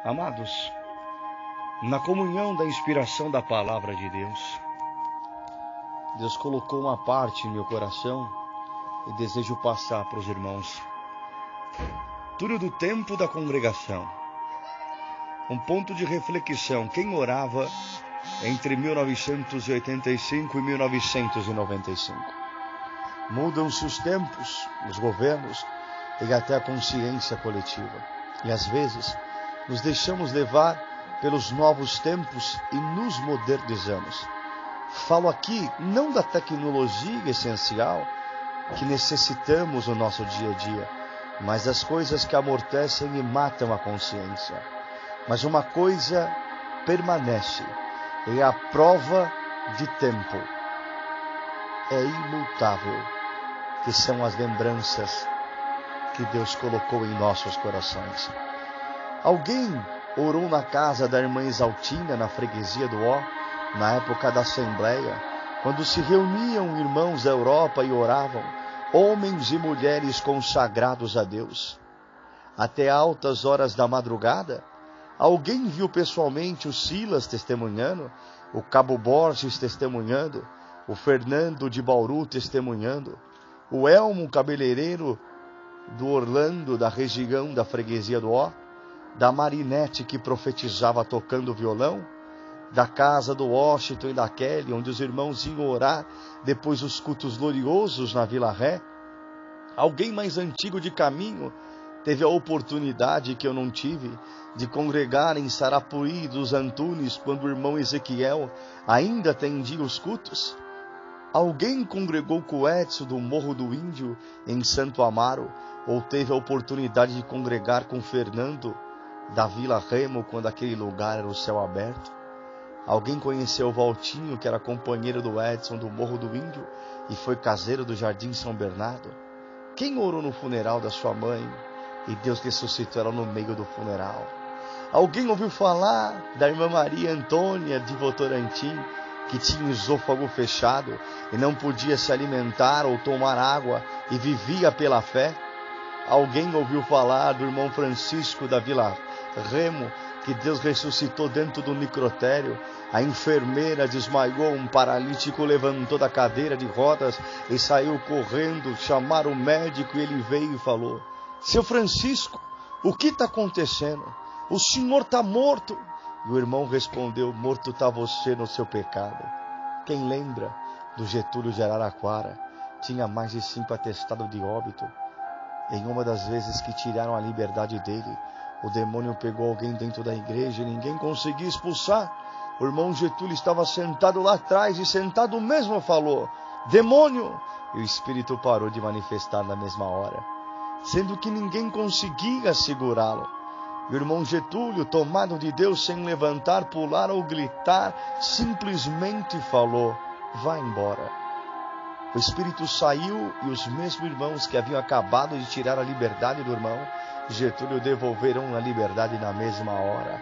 Amados, na comunhão da inspiração da palavra de Deus colocou uma parte em meu coração e desejo passar para os irmãos. Túlio do tempo da congregação. Um ponto de reflexão. Quem orava entre 1985 e 1995? Mudam-se os tempos, os governos e até a consciência coletiva. E às vezes nos deixamos levar pelos novos tempos e nos modernizamos. Falo aqui não da tecnologia essencial que necessitamos no nosso dia a dia, mas das coisas que amortecem e matam a consciência. Mas uma coisa permanece, é a prova de tempo. É imutável, que são as lembranças que Deus colocou em nossos corações. Alguém orou na casa da irmã Exaltina, na freguesia do Ó, na época da Assembleia, quando se reuniam irmãos da Europa e oravam, homens e mulheres consagrados a Deus. Até altas horas da madrugada, alguém viu pessoalmente o Silas testemunhando, o Cabo Borges testemunhando, o Fernando de Bauru testemunhando, o Elmo cabeleireiro do Orlando, da região da freguesia do Ó, da Marinete que profetizava tocando violão, da casa do Washington e da Kelly, onde os irmãos iam orar depois dos cultos gloriosos na Vila Ré. Alguém mais antigo de caminho teve a oportunidade que eu não tive de congregar em Sarapuí dos Antunes, quando o irmão Ezequiel ainda atendia os cultos. Alguém congregou com o Edson do Morro do Índio em Santo Amaro, ou teve a oportunidade de congregar com Fernando da Vila Remo, quando aquele lugar era o céu aberto. Alguém conheceu o Valtinho, que era companheiro do Edson do Morro do Índio e foi caseiro do Jardim São Bernardo? Quem orou no funeral da sua mãe e Deus ressuscitou ela no meio do funeral? Alguém ouviu falar da irmã Maria Antônia de Votorantim, que tinha o esôfago fechado e não podia se alimentar ou tomar água e vivia pela fé? Alguém ouviu falar do irmão Francisco da Vila Remo, que Deus ressuscitou dentro do necrotério? A enfermeira desmaiou, um paralítico levantou da cadeira de rodas e saiu correndo, chamaram o médico e ele veio e falou: seu Francisco, o que está acontecendo? O senhor está morto. E o irmão respondeu: morto está você no seu pecado. Quem lembra do Getúlio de Araraquara? Tinha mais de 5 atestados de óbito. Em uma das vezes que tiraram a liberdade dele, o demônio pegou alguém dentro da igreja e ninguém conseguia expulsar. O irmão Getúlio estava sentado lá atrás e sentado mesmo falou: demônio! E o espírito parou de manifestar na mesma hora, sendo que ninguém conseguia segurá-lo. E o irmão Getúlio, tomado de Deus, sem levantar, pular ou gritar, simplesmente falou: vá embora. O espírito saiu e os mesmos irmãos que haviam acabado de tirar a liberdade do irmão Getúlio devolveram a liberdade na mesma hora.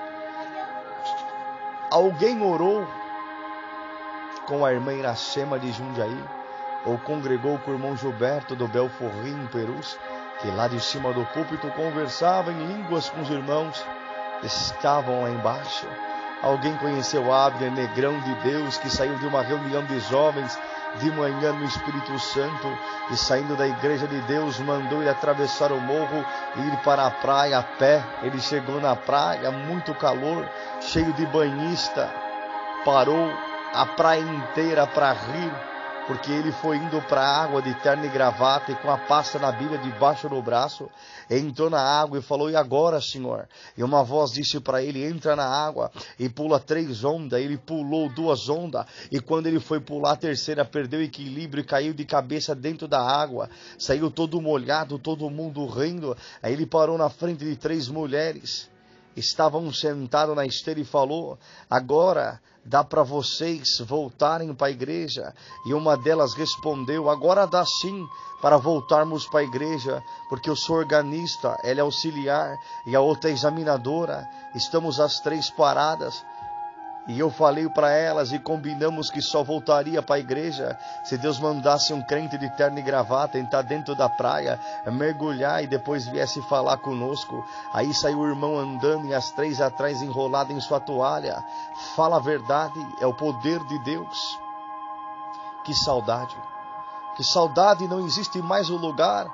Alguém orou com a irmã Iracema de Jundiaí, ou congregou com o irmão Gilberto do Belforrim, Perus, que lá de cima do púlpito conversava em línguas com os irmãos que estavam lá embaixo. Alguém conheceu Abner, negrão de Deus, que saiu de uma reunião de jovens de manhã no Espírito Santo e saindo da igreja de Deus mandou ele atravessar o morro e ir para a praia a pé. Ele chegou na praia, muito calor, cheio de banhista, parou a praia inteira para rir, porque ele foi indo para a água de terno e gravata e com a pasta na Bíblia debaixo do braço, entrou na água e falou: e agora, Senhor? E uma voz disse para ele: entra na água e pula 3 ondas. Ele pulou 2 ondas e quando ele foi pular a terceira, perdeu o equilíbrio e caiu de cabeça dentro da água, saiu todo molhado, todo mundo rindo. Aí ele parou na frente de 3 mulheres, estavam sentados na esteira e falou: agora dá para vocês voltarem para a igreja? E uma delas respondeu: agora dá sim para voltarmos para a igreja, porque eu sou organista, ela é auxiliar e a outra é examinadora, estamos as 3 paradas. E eu falei para elas e combinamos que só voltaria para a igreja se Deus mandasse um crente de terno e gravata entrar dentro da praia, mergulhar e depois viesse falar conosco. Aí saiu o irmão andando e as 3 atrás enrolado em sua toalha. Fala a verdade, é o poder de Deus. Que saudade, não existe mais o lugar.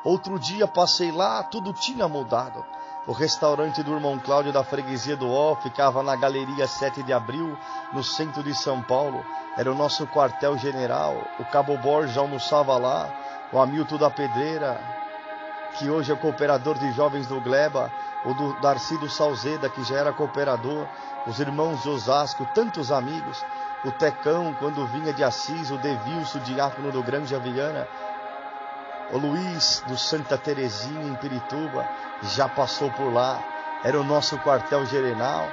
Outro dia passei lá, tudo tinha mudado. O restaurante do irmão Cláudio da freguesia do Ó ficava na Galeria 7 de Abril, no centro de São Paulo. Era o nosso quartel-general. O Cabo Borges almoçava lá. O Hamilton da Pedreira, que hoje é cooperador de jovens do Gleba. O do Darcy do Salzeda, que já era cooperador. Os irmãos de Osasco, tantos amigos. O Tecão, quando vinha de Assis. O Devilso, diácono do Grande Aviana. O Luiz do Santa Terezinha em Pirituba já passou por lá. Era o nosso quartel-general.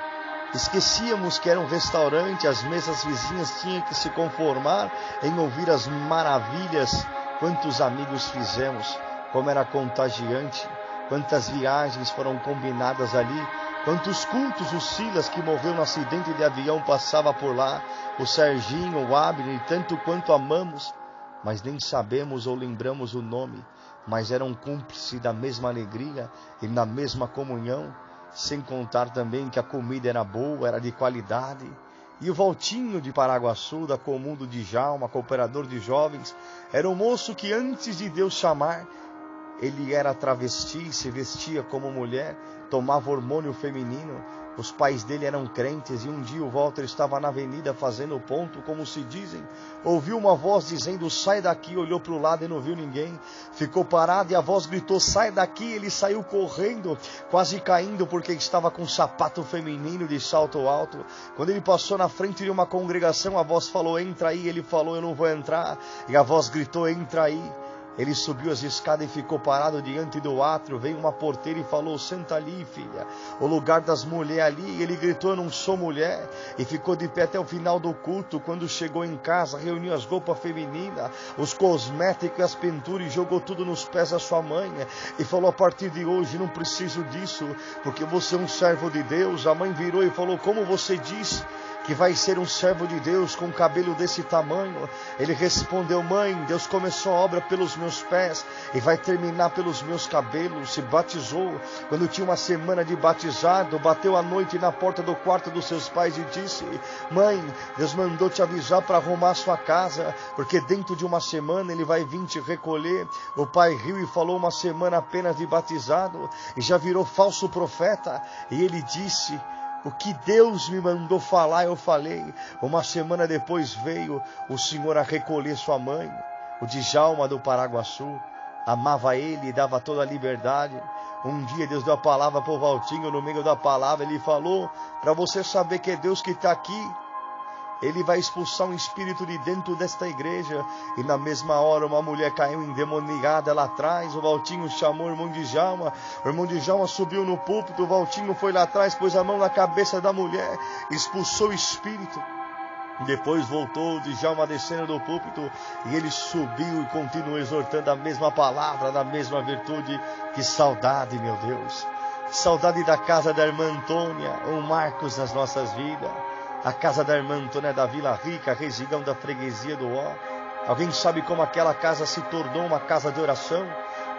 Esquecíamos que era um restaurante. As mesas vizinhas tinham que se conformar em ouvir as maravilhas. Quantos amigos fizemos, como era contagiante. Quantas viagens foram combinadas ali. Quantos cultos, o Silas que morreu no acidente de avião passava por lá. O Serginho, o Abner, tanto quanto amamos. Mas nem sabemos ou lembramos o nome, mas eram cúmplices da mesma alegria e na mesma comunhão, sem contar também que a comida era boa, era de qualidade. E o Valtinho de Paraguaçu, da Comum do Djalma, cooperador de jovens, era um moço que antes de Deus chamar, ele era travesti, se vestia como mulher, tomava hormônio feminino. Os pais dele eram crentes e um dia o Walter estava na avenida fazendo ponto, como se dizem. Ouviu uma voz dizendo, sai daqui, olhou para o lado e não viu ninguém. Ficou parado e a voz gritou, sai daqui. Ele saiu correndo, quase caindo porque estava com um sapato feminino de salto alto. Quando ele passou na frente de uma congregação, a voz falou, entra aí. Ele falou, eu não vou entrar. E a voz gritou, entra aí. Ele subiu as escadas e ficou parado diante do átrio. Veio uma porteira e falou, senta ali, filha. O lugar das mulheres ali. Ele gritou, eu não sou mulher. E ficou de pé até o final do culto. Quando chegou em casa, reuniu as roupas femininas, os cosméticos e as pinturas e jogou tudo nos pés da sua mãe. E falou, a partir de hoje não preciso disso, porque você é um servo de Deus. A mãe virou e falou, como você diz que vai ser um servo de Deus com um cabelo desse tamanho? Ele respondeu, mãe, Deus começou a obra pelos meus pés e vai terminar pelos meus cabelos. Se batizou quando tinha uma semana de batizado, bateu à noite na porta do quarto dos seus pais e disse, mãe, Deus mandou te avisar para arrumar sua casa, porque dentro de uma semana ele vai vir te recolher. O pai riu e falou, uma semana apenas de batizado e já virou falso profeta. E ele disse, o que Deus me mandou falar, eu falei. Uma semana depois veio o Senhor a recolher sua mãe. O Djalma do Paraguaçu amava ele e dava toda a liberdade. Um dia Deus deu a palavra para o Valtinho. No meio da palavra ele falou, para você saber que é Deus que está aqui, ele vai expulsar um espírito de dentro desta igreja. E na mesma hora uma mulher caiu endemoniada lá atrás. O Valtinho chamou o irmão Djalma. O irmão Djalma subiu no púlpito. O Valtinho foi lá atrás, pôs a mão na cabeça da mulher, expulsou o espírito. Depois voltou o Djalma descendo do púlpito e ele subiu e continuou exortando a mesma palavra, da mesma virtude. Que saudade, meu Deus. Saudade da casa da irmã Antônia, um Marcos nas nossas vidas. A casa da irmã Antônia da Vila Rica, região da freguesia do Ó. Alguém sabe como aquela casa se tornou uma casa de oração?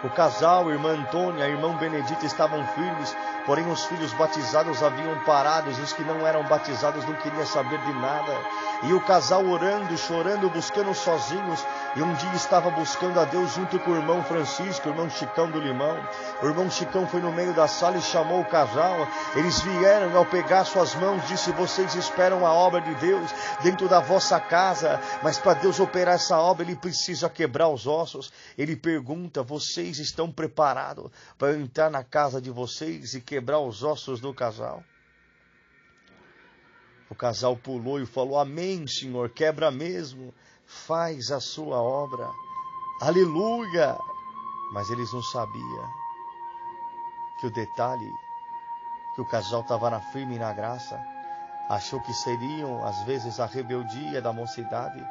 O casal, a irmã Antônia, irmão Benedito estavam firmes, porém os filhos batizados haviam parado, os que não eram batizados não queriam saber de nada. E o casal orando, chorando, buscando sozinhos, e um dia estava buscando a Deus junto com o irmão Francisco, o irmão Chicão do Limão. O irmão Chicão foi no meio da sala e chamou o casal. Eles vieram e ao pegar suas mãos, disse, vocês esperam a obra de Deus dentro da vossa casa, mas para Deus operar essa obra, Ele precisa quebrar os ossos. Ele pergunta, vocês estão preparados para entrar na casa de vocês e quebrar os ossos do casal? O casal pulou e falou, amém, Senhor, quebra mesmo, faz a sua obra, aleluia. Mas eles não sabiam que o detalhe, que o casal estava firme na graça, achou que seriam às vezes a rebeldia da mocidade,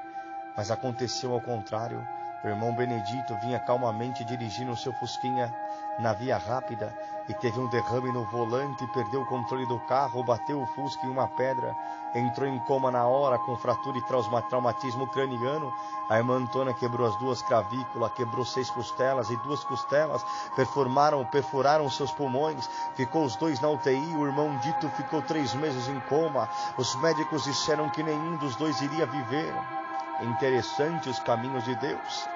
mas aconteceu ao contrário. O irmão Benedito vinha calmamente dirigindo o seu fusquinha na via rápida e teve um derrame no volante, perdeu o controle do carro, bateu o fusca em uma pedra, entrou em coma na hora com fratura e traumatismo craniano. A irmã Antônia quebrou as 2 clavículas, quebrou 6 costelas e 2 costelas perfuraram seus pulmões. Ficou os 2 na UTI. O irmão Dito ficou 3 meses em coma. Os médicos disseram que nenhum dos 2 iria viver. Interessante os caminhos de Deus.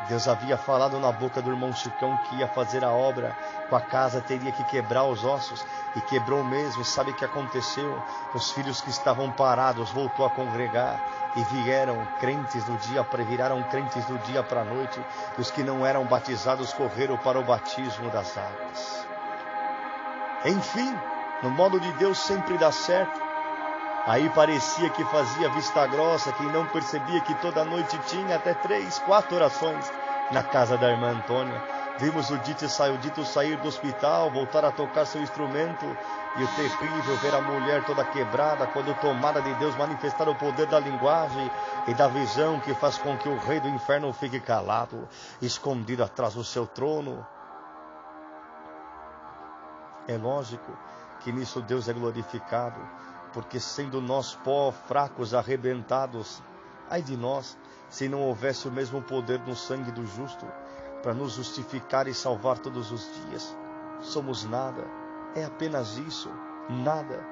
Deus havia falado na boca do irmão Chicão que ia fazer a obra com a casa, teria que quebrar os ossos, e quebrou mesmo. E sabe o que aconteceu? Os filhos que estavam parados voltou a congregar e viraram crentes do dia para a noite. E os que não eram batizados correram para o batismo das águas. Enfim, no modo de Deus sempre dá certo. Aí parecia que fazia vista grossa, que não percebia que toda noite tinha até 3, 4 orações na casa da irmã Antônia. Vimos o Dito sair do hospital, voltar a tocar seu instrumento, e o terrível ver a mulher toda quebrada, quando tomada de Deus, manifestar o poder da linguagem e da visão que faz com que o rei do inferno fique calado, escondido atrás do seu trono. É lógico que nisso Deus é glorificado, porque sendo nós pó, fracos, arrebentados, ai de nós, se não houvesse o mesmo poder no sangue do justo, para nos justificar e salvar todos os dias. Somos nada, é apenas isso, nada.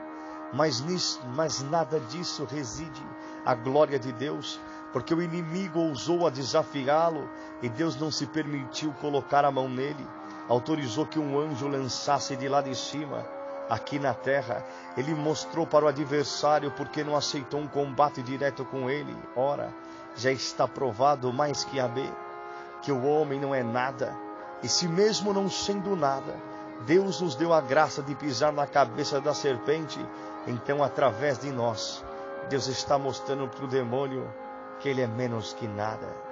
Mas nada disso reside a glória de Deus, porque o inimigo ousou a desafiá-lo, e Deus não se permitiu colocar a mão nele, autorizou que um anjo lançasse de lá de cima, aqui na terra. Ele mostrou para o adversário porque não aceitou um combate direto com ele. Ora, já está provado mais que a B, que o homem não é nada, e se mesmo não sendo nada, Deus nos deu a graça de pisar na cabeça da serpente. Então, através de nós, Deus está mostrando para o demônio que ele é menos que nada.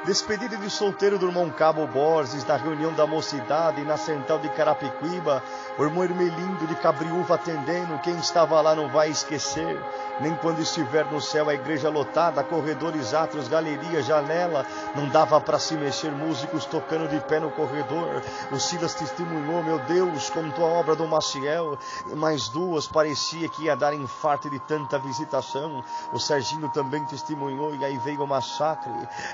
Despedida de solteiro do irmão Cabo Borges, na reunião da mocidade, na central de Carapicuíba, o irmão Hermelindo de Cabriúva atendendo. Quem estava lá não vai esquecer, nem quando estiver no céu. A igreja lotada, corredores, átrios, galeria, janela, não dava para se mexer, músicos tocando de pé no corredor. O Silas testemunhou, meu Deus, contou a obra do Maciel, e mais 2, parecia que ia dar infarto de tanta visitação. O Serginho também testemunhou, e aí veio o massacre.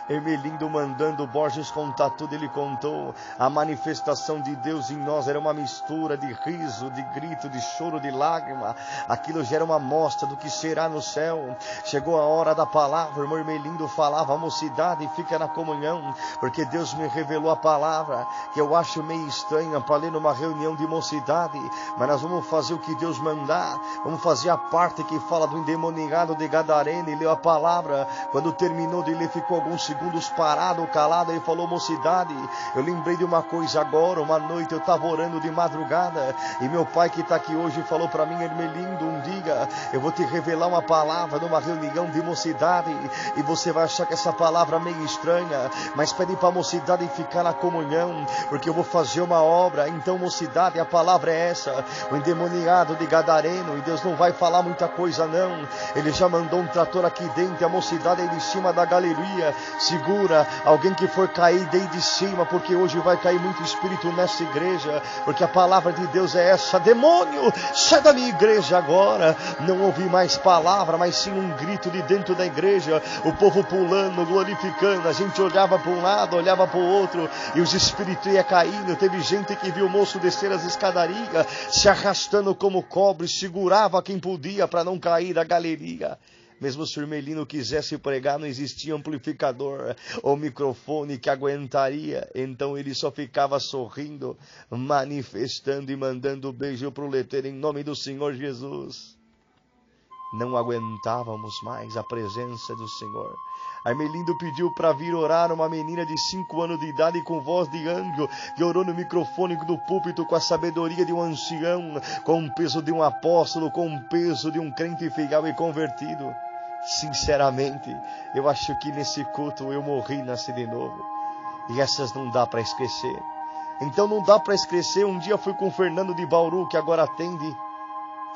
Hermelindo mandando Borges contar tudo, ele contou. A manifestação de Deus em nós era uma mistura de riso, de grito, de choro, de lágrima. Aquilo já era uma amostra do que será no céu. Chegou a hora da palavra, o irmão Hermelindo falava, a mocidade fica na comunhão, porque Deus me revelou a palavra, que eu acho meio estranha para ler numa reunião de mocidade, mas nós vamos fazer o que Deus mandar. Vamos fazer a parte que fala do endemoniado de Gadareno. E leu a palavra. Quando terminou de ler, ficou alguns segundos parado, calado, e falou, mocidade, eu lembrei de uma coisa agora. Uma noite eu estava orando de madrugada, e meu pai que está aqui hoje falou para mim, Hermelindo, um dia eu vou te revelar uma palavra numa reunião de mocidade, e você vai achar que essa palavra é meio estranha, mas pede para a mocidade ficar na comunhão, porque eu vou fazer uma obra. Então, mocidade, a palavra é essa, o endemoniado de Gadareno, e Deus não vai falar muita coisa não, ele já mandou um trator aqui dentro, a mocidade aí de cima da galeria, segura alguém que for cair daí de cima, porque hoje vai cair muito espírito nessa igreja, porque a palavra de Deus é essa, demônio, sai da minha igreja agora. Não ouvi mais palavra, mas sim um grito de dentro da igreja, o povo pulando, glorificando, a gente olhava para um lado, olhava para o outro, e os espíritos iam caindo. Teve gente que viu o moço descer as escadarias, se arrastando como cobre, segurava quem podia para não cair da galeria. Mesmo se o Hermelino quisesse pregar, não existia amplificador ou microfone que aguentaria. Então ele só ficava sorrindo, manifestando e mandando beijo para o letreiro em nome do Senhor Jesus. Não aguentávamos mais a presença do Senhor. Hermelindo pediu para vir orar uma menina de 5 anos de idade com voz de anjo, que orou no microfone do púlpito com a sabedoria de um ancião, com o peso de um apóstolo, com o peso de um crente fiel e convertido. Sinceramente, eu acho que nesse culto eu morri e nasci de novo. E essas não dá para esquecer. Então não dá para esquecer. Um dia fui com o Fernando de Bauru, que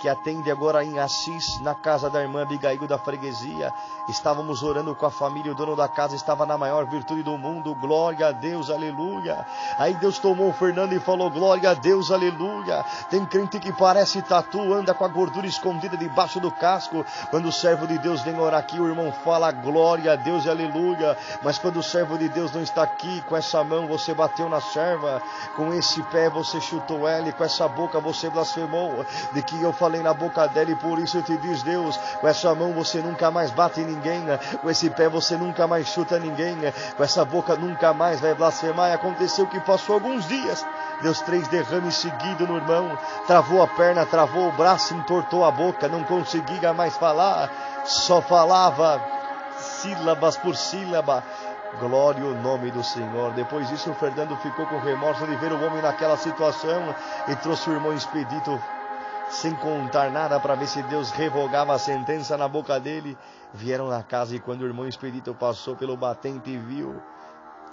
atende agora em Assis, na casa da irmã Abigail da freguesia. Estávamos orando com a família, o dono da casa estava na maior virtude do mundo, glória a Deus, aleluia. Aí Deus tomou o Fernando e falou, glória a Deus, aleluia. Tem crente que parece tatu, anda com a gordura escondida debaixo do casco. Quando o servo de Deus vem orar aqui, o irmão fala, glória a Deus, aleluia. Mas quando o servo de Deus não está aqui, com essa mão você bateu na serva, com esse pé você chutou ela, e com essa boca você blasfemou, de que eu falei na boca dela, e por isso eu te diz, Deus, com essa mão você nunca mais bate em ninguém, com esse pé você nunca mais chuta ninguém, com essa boca nunca mais vai blasfemar. E aconteceu que passou alguns dias, Deus 3 derrames seguidos no irmão, travou a perna, travou o braço, entortou a boca, não conseguia mais falar, só falava sílabas por sílaba. Glória ao nome do Senhor. Depois disso o Fernando ficou com remorso de ver o homem naquela situação e trouxe o irmão Expedito sem contar nada para ver se Deus revogava a sentença na boca dele. Vieram na casa, e quando o irmão Expedito passou pelo batente e viu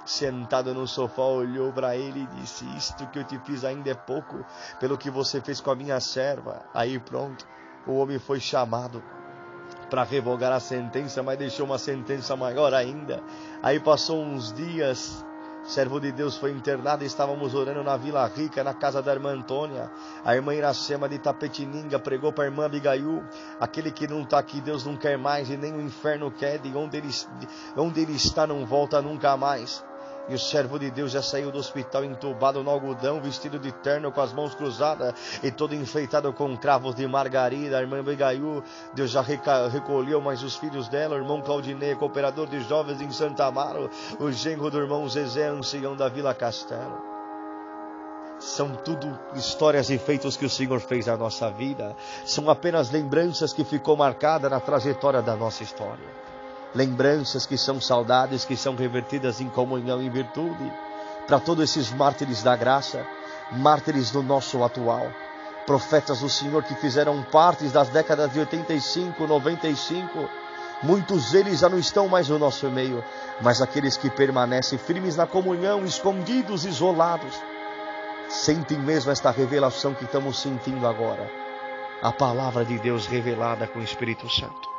sentado no sofá, olhou para ele e disse, isto que eu te fiz ainda é pouco pelo que você fez com a minha serva. Aí pronto, o homem foi chamado para revogar a sentença, mas deixou uma sentença maior ainda. Aí passou uns dias, servo de Deus foi internado, estávamos orando na Vila Rica, na casa da irmã Antônia. A irmã Iracema de Tapetininga pregou para a irmã Abigail, aquele que não está aqui Deus não quer mais, e nem o inferno quer, de onde ele está não volta nunca mais. E o servo de Deus já saiu do hospital entubado no algodão, vestido de terno, com as mãos cruzadas e todo enfeitado com cravos de margarida. A irmã Abigail, Deus já recolheu mais os filhos dela. O irmão Claudinei, cooperador de jovens em Santa Amaro. O genro do irmão Zezé, ancião da Vila Castelo. São tudo histórias e feitos que o Senhor fez na nossa vida. São apenas lembranças que ficou marcada na trajetória da nossa história. Lembranças que são saudades, que são revertidas em comunhão e virtude. Para todos esses mártires da graça, mártires do nosso atual, profetas do Senhor que fizeram parte das décadas de 85, 95, muitos deles já não estão mais no nosso meio, mas aqueles que permanecem firmes na comunhão, escondidos, isolados, sentem mesmo esta revelação que estamos sentindo agora, a palavra de Deus revelada com o Espírito Santo.